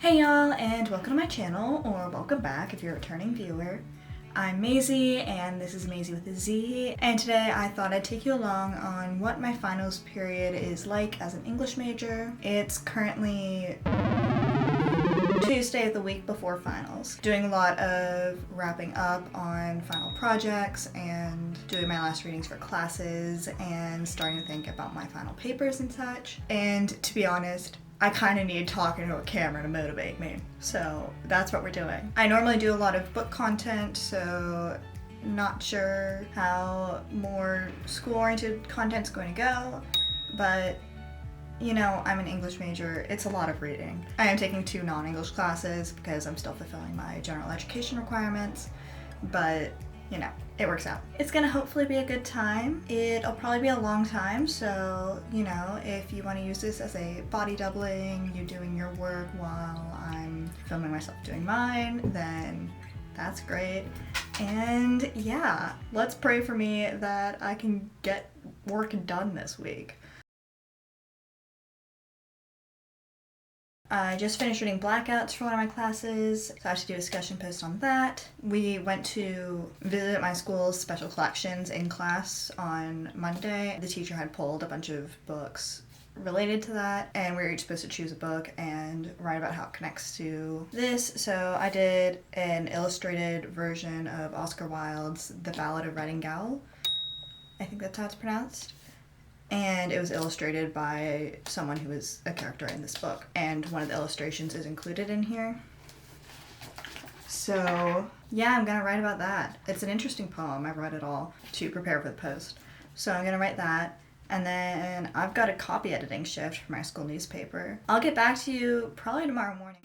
Hey y'all, and welcome to my channel, or welcome back if you're a returning viewer. I'm Maisie, and this is Maisie with a Z, and today I thought I'd take you along on what my finals period is like as an English major. It's currently Tuesday of the week before finals. Doing a lot of wrapping up on final projects and doing my last readings for classes and starting to think about my final papers and such. And to be honest, I kind of need talking to a camera to motivate me. So that's what we're doing. I normally do a lot of book content, so not sure how more school-oriented content's going to go, but you know, I'm an English major. It's a lot of reading. I am taking 2 non-English classes because I'm still fulfilling my general education requirements, but you know, it works out. It's gonna hopefully be a good time. It'll probably be a long time, so you know, if you want to use this as a body doubling, you doing your work while I'm filming myself doing mine, then that's great. And yeah, let's pray for me that I can get work done this week. I just finished reading Blackouts for one of my classes, so I have to do a discussion post on that. We went to visit my school's special collections in class on Monday. The teacher had pulled a bunch of books related to that, and we were each supposed to choose a book and write about how it connects to this. So I did an illustrated version of Oscar Wilde's The Ballad of Reading Gaol. I think that's how it's pronounced. And it was illustrated by someone who is a character in this book, and one of the illustrations is included in here. So yeah, I'm gonna write about that. It's an interesting poem. I read it all to prepare for the post. So I'm gonna write that, and then I've got a copy editing shift for my school newspaper. I'll get back to you probably tomorrow morning.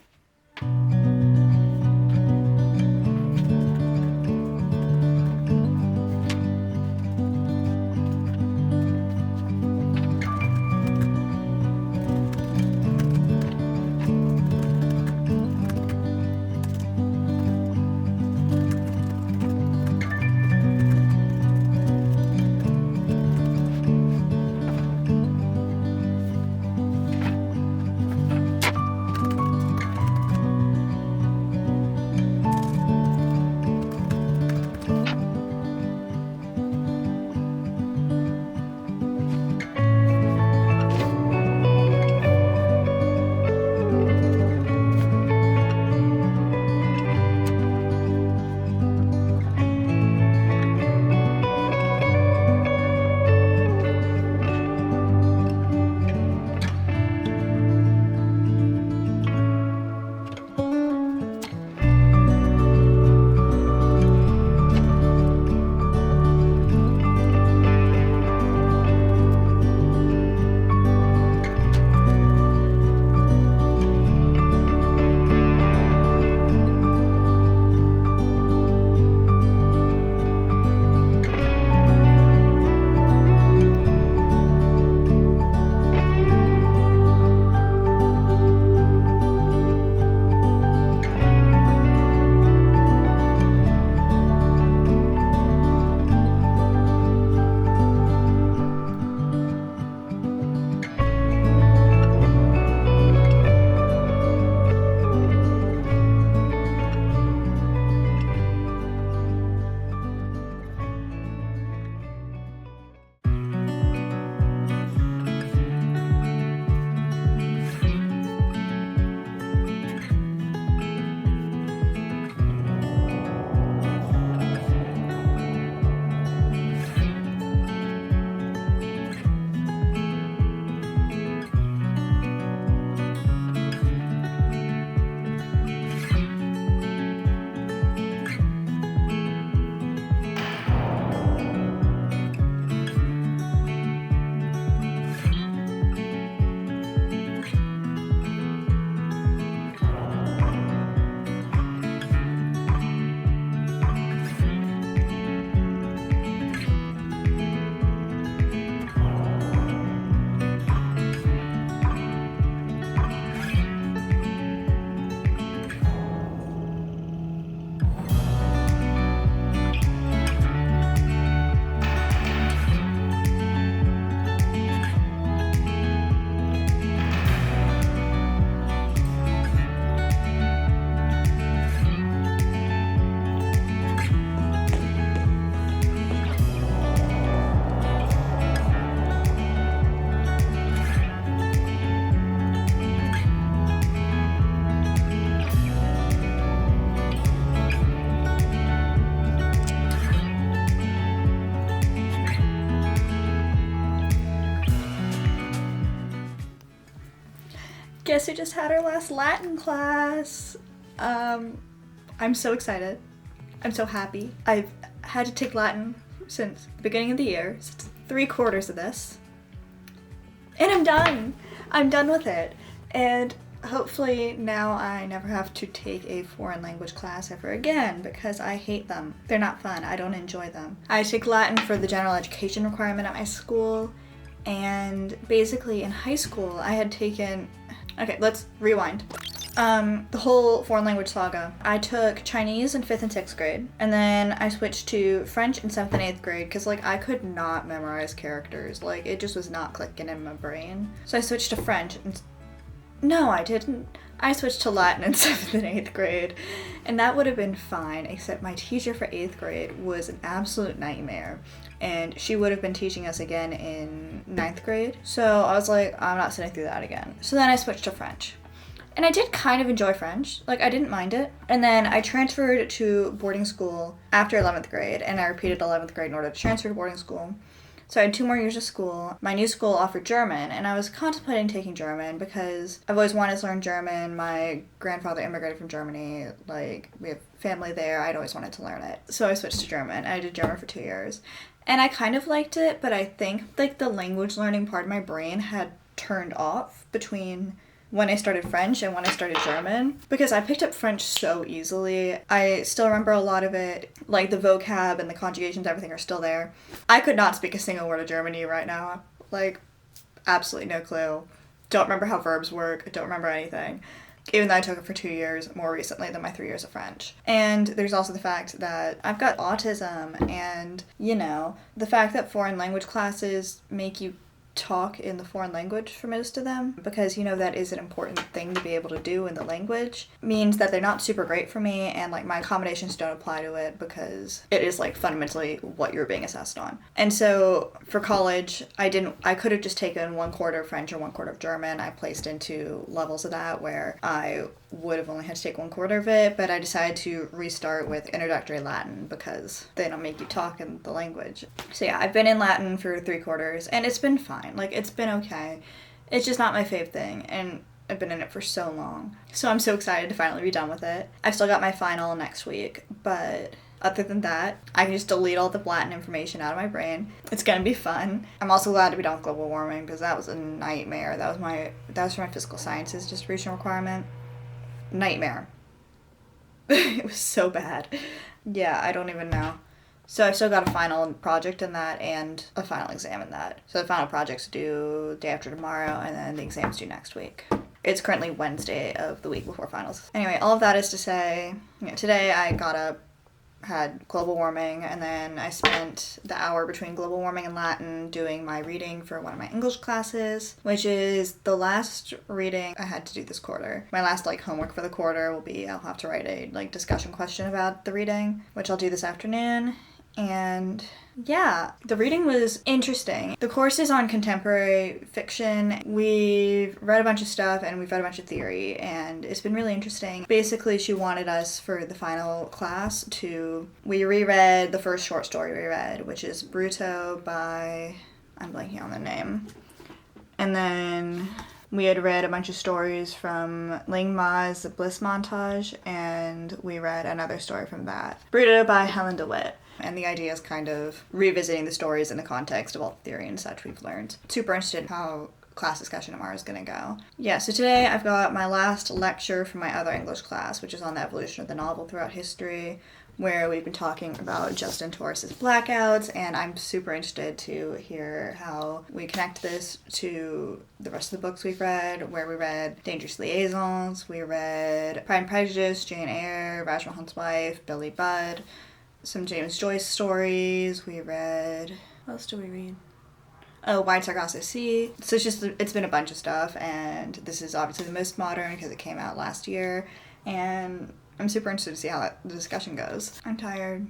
guess we just had our last Latin class. I'm so excited. I'm so happy. I've had to take Latin since the beginning of the year, since 3/4 of this. And I'm done. I'm done with it. And hopefully now I never have to take a foreign language class ever again because I hate them. They're not fun. I don't enjoy them. I take Latin for the general education requirement at my school, and basically in high school I had taken... Okay, let's rewind. The whole foreign language saga. I took Chinese in 5th and 6th grade, and then I switched to French in 7th and 8th grade because, like, I could not memorize characters. Like, it just was not clicking in my brain. So I switched to French. No, I didn't. I switched to Latin in 7th and 8th grade, and that would have been fine, except my teacher for 8th grade was an absolute nightmare, and she would have been teaching us again in 9th grade. So I was like, I'm not sitting through that again. So then I switched to French. And I did kind of enjoy French. Like, I didn't mind it. And then I transferred to boarding school after 11th grade, and I repeated 11th grade in order to transfer to boarding school. So I had 2 more years of school. My new school offered German, and I was contemplating taking German because I've always wanted to learn German. My grandfather immigrated from Germany. Like, we have family there. I'd always wanted to learn it. So I switched to German. I did German for 2 years. And I kind of liked it, but I think, like, the language learning part of my brain had turned off between when I started French and when I started German, because I picked up French so easily. I still remember a lot of it, like the vocab and the conjugations, everything are still there. I could not speak a single word of Germany right now. Like, absolutely no clue. Don't remember how verbs work, don't remember anything. Even though I took it for 2 years more recently than my 3 years of French. And there's also the fact that I've got autism, and, you know, the fact that foreign language classes make you talk in the foreign language for most of them, because, you know, that is an important thing to be able to do in the language, means that they're not super great for me, and, like, my accommodations don't apply to it because it is, like, fundamentally what you're being assessed on. And so for college, I could have just taken 1/4 of French or 1/4 of German. I placed into levels of that where I would have only had to take 1/4 of it, but I decided to restart with introductory Latin because they don't make you talk in the language. So yeah, I've been in Latin for 3/4, and it's been fine. Like, it's been okay. It's just not my fave thing, and I've been in it for so long. So I'm so excited to finally be done with it. I've still got my final next week, but other than that, I can just delete all the Latin information out of my brain. It's gonna be fun. I'm also glad to be done with global warming because that was a nightmare. That was for my physical sciences distribution requirement. Nightmare. It was so bad. Yeah, I don't even know. So I've still got a final project in that and a final exam in that. So the final project's due day after tomorrow, and then the exam's due next week. It's currently Wednesday of the week before finals. Anyway, all of that is to say, today I got up, had global warming, and then I spent the hour between global warming and Latin doing my reading for one of my English classes, which is the last reading I had to do this quarter. My last, like, homework for the quarter will be I'll have to write a, like, discussion question about the reading, which I'll do this afternoon. And yeah, the reading was interesting. The course is on contemporary fiction. We've read a bunch of stuff and we've read a bunch of theory, and it's been really interesting. Basically, she wanted us for the final class we reread the first short story we read, which is Bruto by, I'm blanking on the name. And then we had read a bunch of stories from Ling Ma's The Bliss Montage, and we read another story from that. Bruto by Helen DeWitt. And the idea is kind of revisiting the stories in the context of all the theory and such we've learned. Super interested in how class discussion tomorrow is going to go. Yeah, so today I've got my last lecture from my other English class, which is on the evolution of the novel throughout history, where we've been talking about Justin Torres's Blackouts, and I'm super interested to hear how we connect this to the rest of the books we've read, where we read Dangerous Liaisons, we read Pride and Prejudice, Jane Eyre, Raj Mahan's Wife, Billy Budd, some James Joyce stories. We read... What else did we read? Oh, Wide Sargasso Sea. So it's been a bunch of stuff, and this is obviously the most modern because it came out last year, and I'm super interested to see how the discussion goes. I'm tired.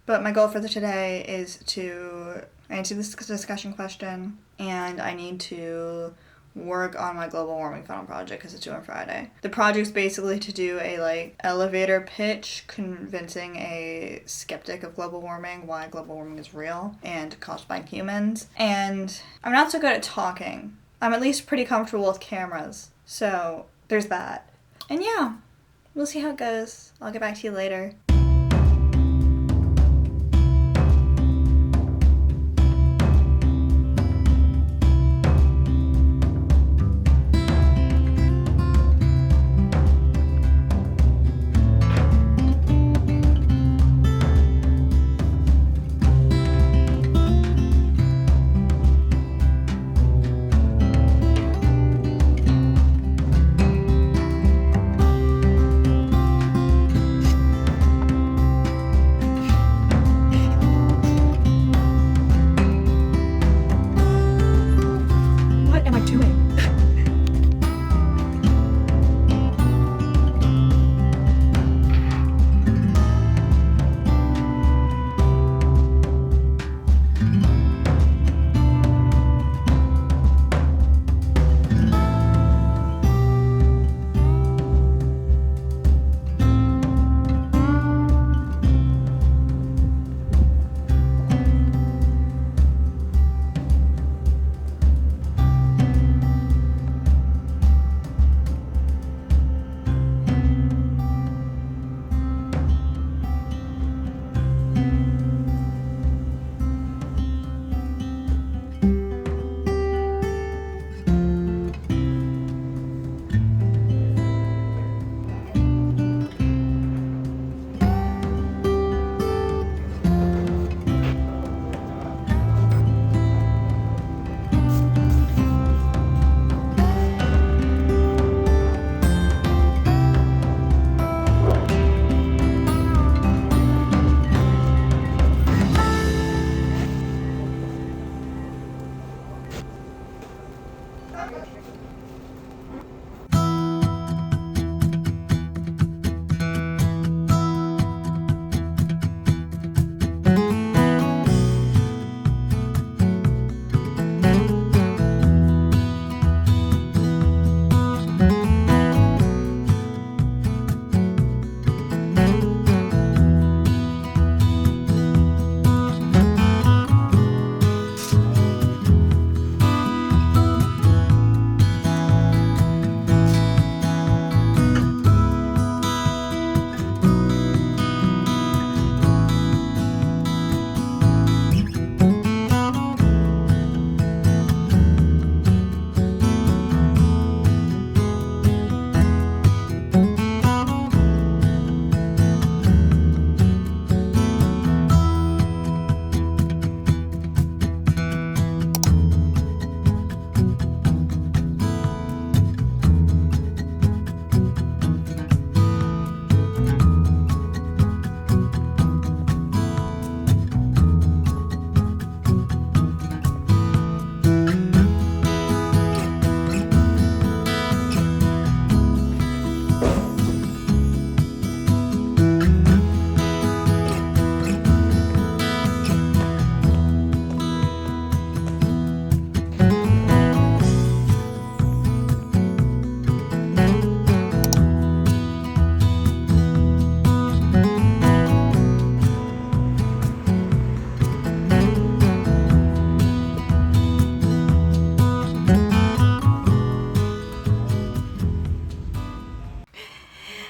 But my goal for today is to answer this discussion question, and I need to work on my global warming final project because it's due on Friday. The project's basically to do a, like, elevator pitch convincing a skeptic of global warming why global warming is real and caused by humans. And I'm not so good at talking, I'm at least pretty comfortable with cameras, so there's that. And yeah, we'll see how it goes. I'll get back to you later.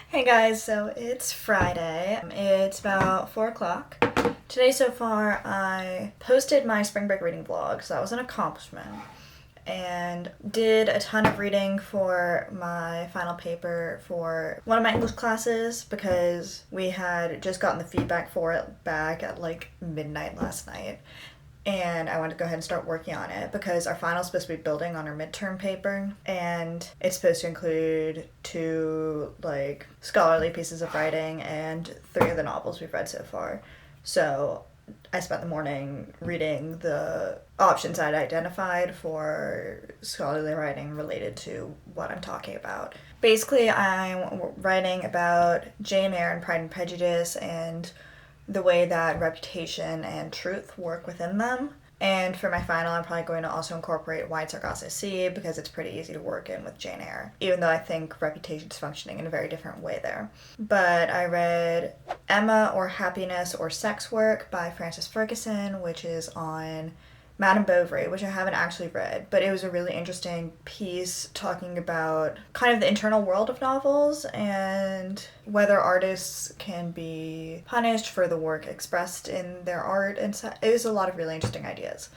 Hey guys, so it's Friday. It's about 4 o'clock. Today so far I posted my spring break reading vlog, so that was an accomplishment. And did a ton of reading for my final paper for one of my English classes because we had just gotten the feedback for it back at like midnight last night. And I wanted to go ahead and start working on it because our final is supposed to be building on our midterm paper, and it's supposed to include 2 like scholarly pieces of writing and 3 of the novels we've read so far. So I spent the morning reading the options I'd identified for scholarly writing related to what I'm talking about. Basically, I'm writing about Jane Eyre and Pride and Prejudice and the way that reputation and truth work within them. And for my final, I'm probably going to also incorporate Wide Sargasso Sea because it's pretty easy to work in with Jane Eyre, even though I think reputation's functioning in a very different way there. But I read Emma or Happiness or Sex Work by Frances Ferguson, which is on Madame Bovary, which I haven't actually read, but it was a really interesting piece talking about kind of the internal world of novels and whether artists can be punished for the work expressed in their art. And so it was a lot of really interesting ideas.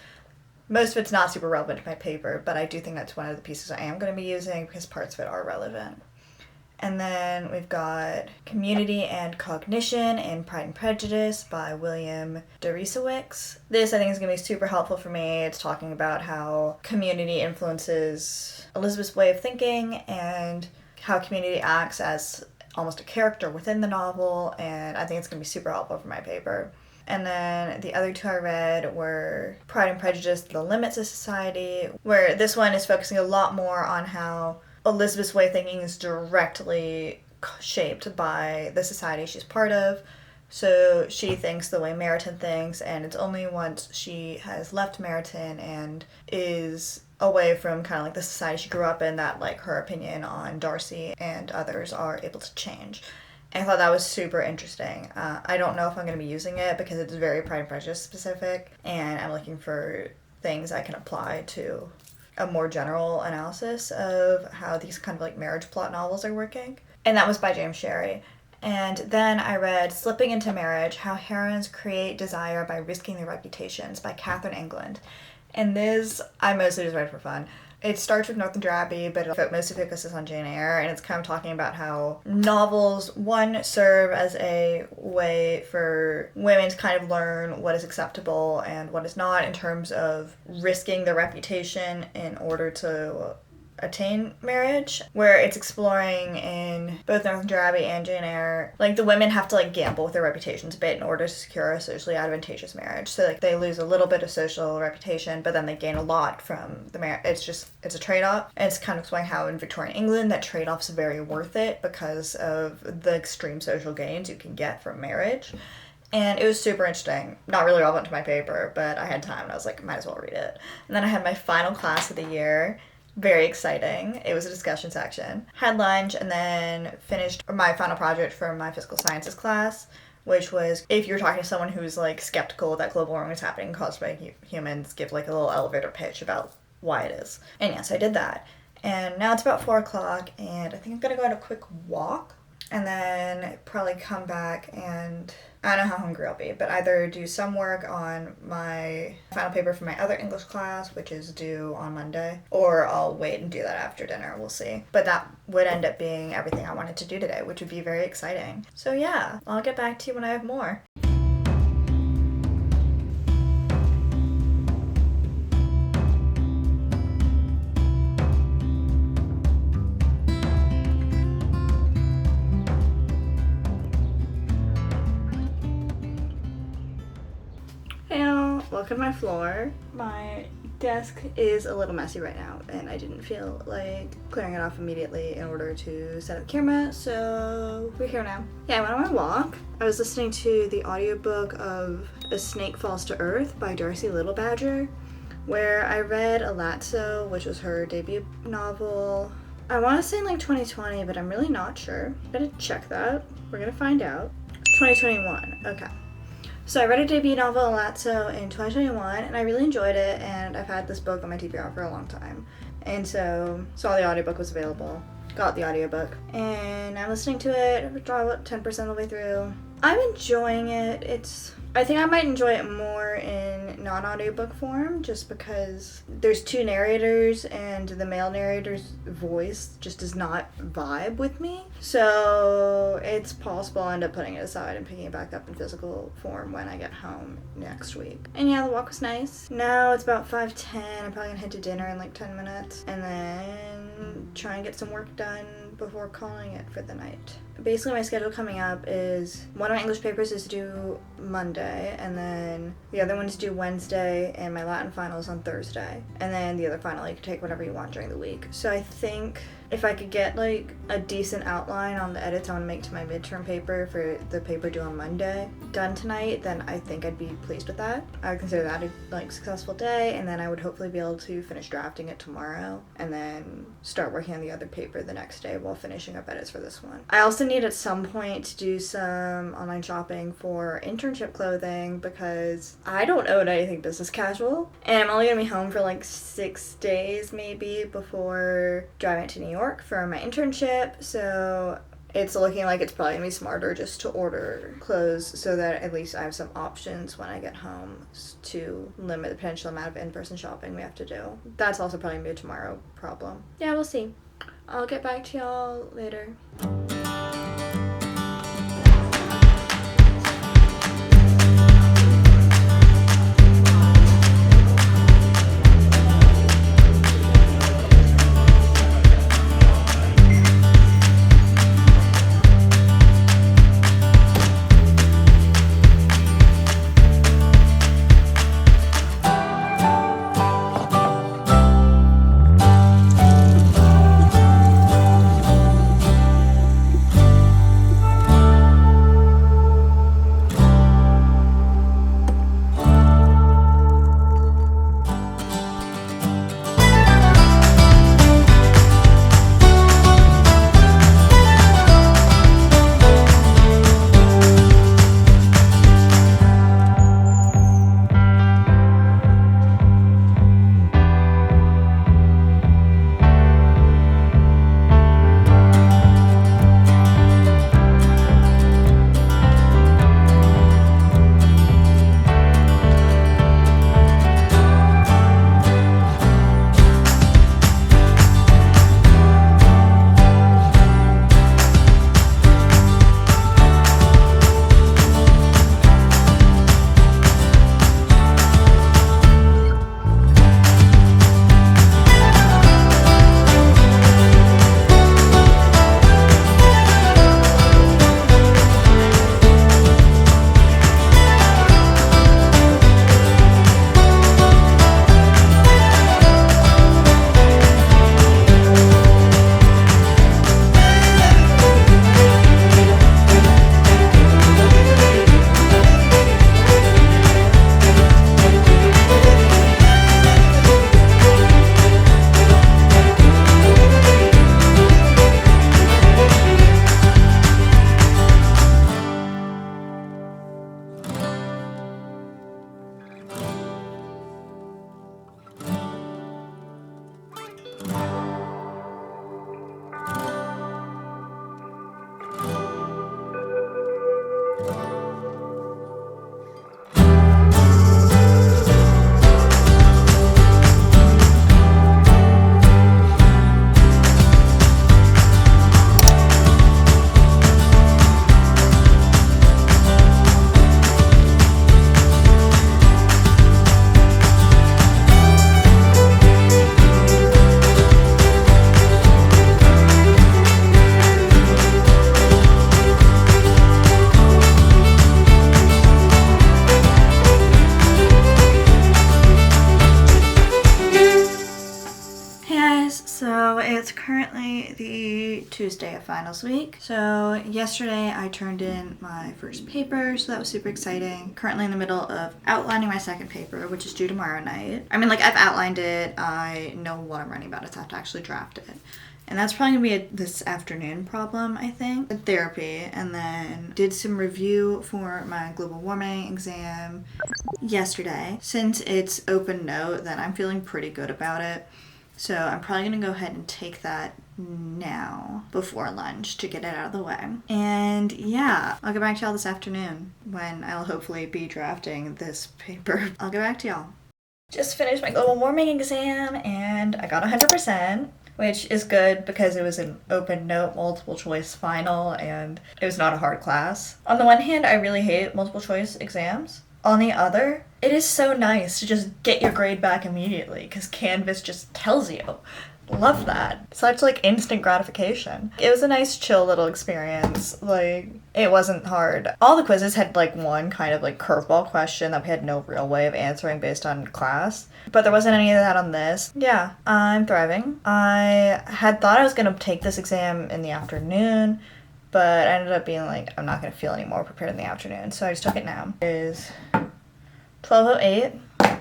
Most of it's not super relevant to my paper, but I do think that's one of the pieces I am going to be using because parts of it are relevant. And then we've got Community and Cognition in Pride and Prejudice by William Deresiewicz. This I think is going to be super helpful for me. It's talking about how community influences Elizabeth's way of thinking and how community acts as almost a character within the novel, and I think it's going to be super helpful for my paper. And then the other two I read were Pride and Prejudice, The Limits of Society, where this one is focusing a lot more on how Elizabeth's way of thinking is directly shaped by the society she's part of. So she thinks the way Meryton thinks, and it's only once she has left Meryton and is away from kind of like the society she grew up in that like her opinion on Darcy and others are able to change. And I thought that was super interesting. I don't know if I'm going to be using it because it's very Pride and Prejudice specific, and I'm looking for things I can apply to a more general analysis of how these kind of like marriage plot novels are working. And that was by James Sherry. And then I read Slipping into Marriage, How Herons Create Desire by Risking Their Reputations by Catherine England. And this, I mostly just read for fun. It starts with Northanger Abbey, but it mostly focuses on Jane Eyre, and it's kind of talking about how novels, one, serve as a way for women to kind of learn what is acceptable and what is not in terms of risking their reputation in order to attain marriage, where it's exploring in both Northanger Abbey and Jane Eyre, like the women have to like gamble with their reputations a bit in order to secure a socially advantageous marriage. So like they lose a little bit of social reputation, but then they gain a lot from the marriage. It's a trade-off. And it's kind of explaining how in Victorian England that trade-off's very worth it because of the extreme social gains you can get from marriage. And it was super interesting. Not really relevant to my paper, but I had time and I was like, might as well read it. And then I had my final class of the year. Very exciting. It was a discussion section. Had lunch and then finished my final project for my physical sciences class, which was if you're talking to someone who's like skeptical that global warming is happening caused by humans, give like a little elevator pitch about why it is. And yes, I did that. And now it's about 4 o'clock and I think I'm gonna go on a quick walk and then probably come back and I don't know how hungry I'll be, but either do some work on my final paper for my other English class, which is due on Monday, or I'll wait and do that after dinner. We'll see. But that would end up being everything I wanted to do today, which would be very exciting. So yeah, I'll get back to you when I have more. Look at my floor. My desk is a little messy right now and I didn't feel like clearing it off immediately in order to set up the camera, so we're here now. Yeah, I went on my walk. I was listening to the audiobook of A Snake Falls to Earth by Darcy Littlebadger, where I read Alatso, which was her debut novel. I want to say in like 2020, but I'm really not sure. I'm gonna check that. We're gonna find out. 2021, okay. So I read a debut novel, Alatso, in 2021, and I really enjoyed it, and I've had this book on my TBR for a long time. And so saw the audiobook was available, got the audiobook, and I'm listening to it, about 10% of the way through. I'm enjoying it. I think I might enjoy it more in non-audiobook form just because there's two narrators and the male narrator's voice just does not vibe with me. So it's possible I'll end up putting it aside and picking it back up in physical form when I get home next week. And yeah, the walk was nice. Now it's about 5:10. I'm probably gonna head to dinner in like 10 minutes and then try and get some work done before calling it for the night. Basically my schedule coming up is one of my English papers is due Monday and then the other one is due Wednesday and my Latin final is on Thursday. And then the other final you can take whatever you want during the week. So I think if I could get like a decent outline on the edits I want to make to my midterm paper for the paper due on Monday done tonight, then I think I'd be pleased with that. I would consider that a like successful day, and then I would hopefully be able to finish drafting it tomorrow and then start working on the other paper the next day while finishing up edits for this one. I also need at some point to do some online shopping for internship clothing because I don't own anything business casual. And I'm only going to be home for like 6 days maybe before driving to New York for my internship. So it's looking like it's probably going to be smarter just to order clothes so that at least I have some options when I get home to limit the potential amount of in-person shopping we have to do. That's also probably going to be a tomorrow problem. Yeah, we'll see. I'll get back to y'all later. It's currently the Tuesday of finals week. So yesterday I turned in my first paper, so that was super exciting. Currently in the middle of outlining my second paper, which is due tomorrow night. I mean, like, I've outlined it, I know what I'm writing about, it's have to actually draft it. And that's probably going to be this afternoon problem, I think. Therapy, and then did some review for my global warming exam yesterday. Since it's open note, then I'm feeling pretty good about it. So I'm probably going to go ahead and take that now before lunch to get it out of the way. And yeah, I'll get back to y'all this afternoon when I'll hopefully be drafting this paper. I'll get back to y'all. Just finished my global warming exam and I got 100%. Which is good because it was an open note multiple choice final and it was not a hard class. On the one hand, I really hate multiple choice exams. On the other, it is so nice to just get your grade back immediately because Canvas just tells you. Love that. Such like instant gratification. It was a nice chill little experience. Like, it wasn't hard. All the quizzes had like one kind of like curveball question that we had no real way of answering based on class. But there wasn't any of that on this. Yeah, I'm thriving. I had thought I was gonna take this exam in the afternoon, but I ended up being like, I'm not gonna feel any more prepared in the afternoon, so I just took it now. It is 12:08.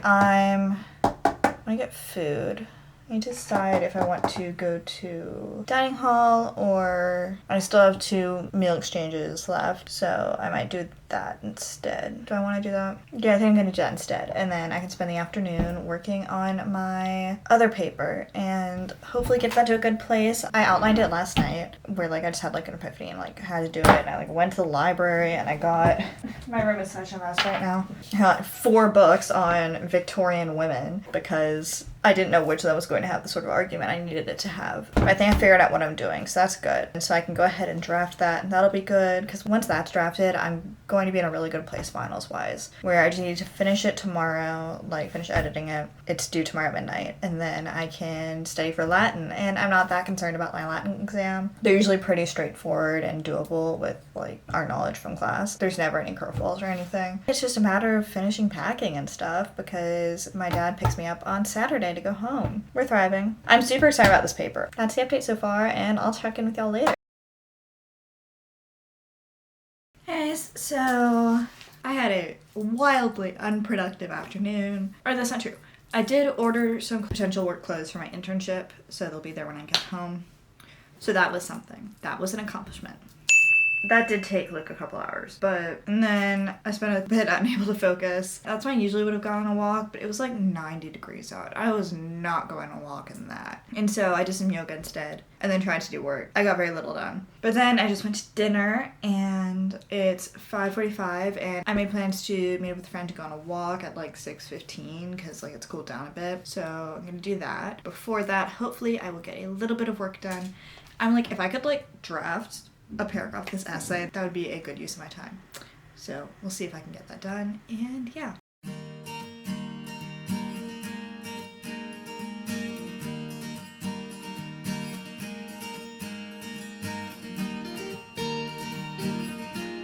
I'm gonna get food I need to decide if I want to go to dining hall or I still have 2 meal exchanges left, so I might do that instead. Do I want to do that? Yeah, I think I'm gonna do that instead. And then I can spend the afternoon working on my other paper and hopefully get that to a good place. I outlined it last night where like I just had like an epiphany and like how to do it. And I like went to the library and I got, my room is such a mess right now. I got 4 books on Victorian women because I didn't know which that was going to have the sort of argument I needed it to have. I think I figured out what I'm doing, so that's good. And so I can go ahead and draft that, and that'll be good, because once that's drafted, I'm going to be in a really good place finals-wise, where I just need to finish it tomorrow, like finish editing it. It's due tomorrow at midnight, and then I can study for Latin, and I'm not that concerned about my Latin exam. They're usually pretty straightforward and doable with, like, our knowledge from class. There's never any curveballs or anything. It's just a matter of finishing packing and stuff, because my dad picks me up on Saturday to go home. We're thriving. I'm super excited about this paper. That's the update so far, and I'll check in with y'all later. Hey, so I had a wildly unproductive afternoon. Or that's not true. I did order some potential work clothes for my internship, so they'll be there when I get home. So that was something. That was an accomplishment. That did take like a couple hours, and then I spent a bit unable to focus. That's when I usually would have gone on a walk, but it was like 90 degrees out. I was not going on a walk in that. And so I did some yoga instead and then tried to do work. I got very little done. But then I just went to dinner and it's 5:45 and I made plans to meet up with a friend to go on a walk at like 6:15 because like it's cooled down a bit. So I'm gonna do that. Before that, hopefully I will get a little bit of work done. I'm like, if I could like draft a paragraph of this essay, that would be a good use of my time. So we'll see if I can get that done, and yeah.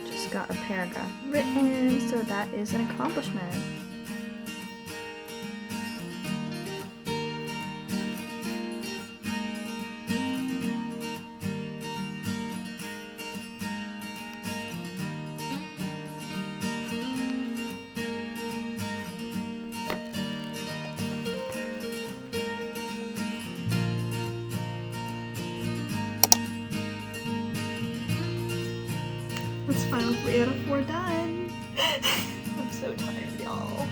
Just got a paragraph written, so that is an accomplishment. That's final 3 out of 4 done. I'm so tired, y'all.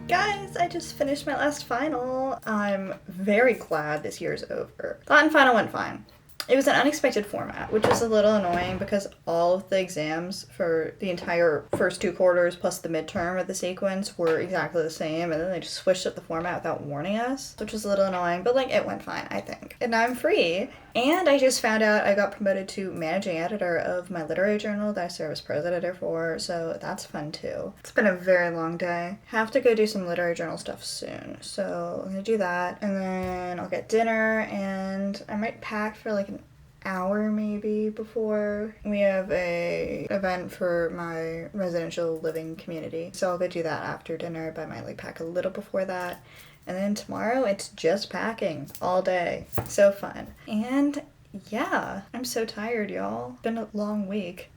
Guys, I just finished my last final. I'm very glad this year's over. Latin final went fine. It was an unexpected format, which was a little annoying because all of the exams for the entire first 2 quarters plus the midterm of the sequence were exactly the same, and then they just switched up the format without warning us, which was a little annoying, but like it went fine, I think. And now I'm free. And I just found out I got promoted to managing editor of my literary journal that I serve as prose editor for, so that's fun too. It's been a very long day. Have to go do some literary journal stuff soon, so I'm gonna do that, and then I'll get dinner, and I might pack for like an hour maybe before we have a event for my residential living community. So I'll go do that after dinner, but I might like pack a little before that. And then tomorrow it's just packing all day. So fun. And yeah, I'm so tired, y'all. It's been a long week.